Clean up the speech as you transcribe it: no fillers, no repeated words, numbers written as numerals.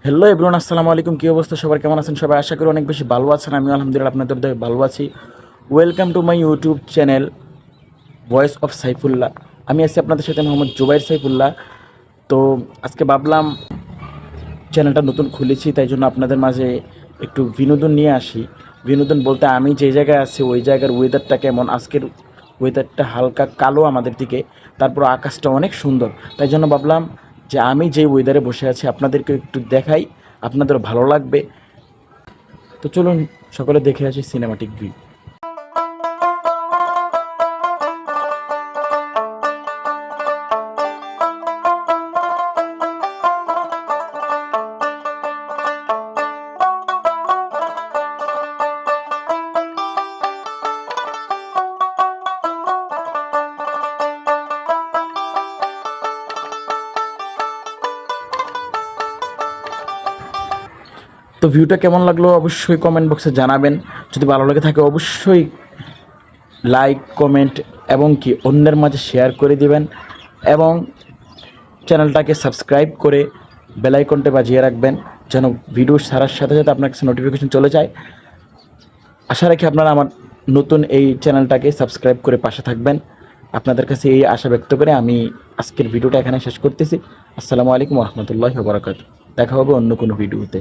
Hello everyone, আসসালামু আলাইকুম। কী অবস্থা সবার, কেমন আছেন সবাই? আশা করি অনেক বেশি ভালো আছেন। আমি আলহামদুলিল্লাহ আপনাদের দয়ে ভালো আছি। Welcome to my YouTube channel voice of Saifullah. আমি আছি আপনাদের সাথে মোহাম্মদ জুবাইর সাইফুল্লাহ। তো আজকে ভাবলাম চ্যানেলটা নতুন খুলেছি, তাই জন্য আপনাদের মাঝে একটু বিনোদন নিয়ে আসি। বিনোদন বলতে আমি যে জায়গায় আছি ওই জায়গার ওয়েদারটা কেমন। আজকের ওয়েদারটা হালকা কালো আমাদের দিকে, তারপর আকাশটা অনেক সুন্দর। তাই জন্য ভাবলাম যে আমি যে ওয়েদারে বসে আছি আপনাদেরকে একটু দেখাই, আপনাদেরও ভালো লাগবে। তো চলুন সকলে দেখে আসি সিনেমাটিক ভিউ। তো ভিউটা কেমন লাগলো অবশ্যই কমেন্ট বক্সে জানাবেন। যদি ভালো লাগে থাকে অবশ্যই লাইক, কমেন্ট এবং কি অন্যের মাঝে শেয়ার করে দিবেন, এবং চ্যানেলটাকে সাবস্ক্রাইব করে বেল আইকনটা বাজিয়ে রাখবেন, যেন ভিডিও ছাড়ার সাথে সাথে আপনার কাছে নোটিফিকেশন চলে যায়। আশা রাখি আপনারা আমার নতুন এই চ্যানেলটাকে সাবস্ক্রাইব করে পাশে থাকবেন। আপনাদের কাছে এই আশা ব্যক্ত করে আমি আজকের ভিডিওটা এখানে শেষ করতেছি। আসসালামু আলাইকুম ওয়া রাহমাতুল্লাহি ওয়া বারাকাতুহু। দেখা হবে অন্য কোনো ভিডিওতে।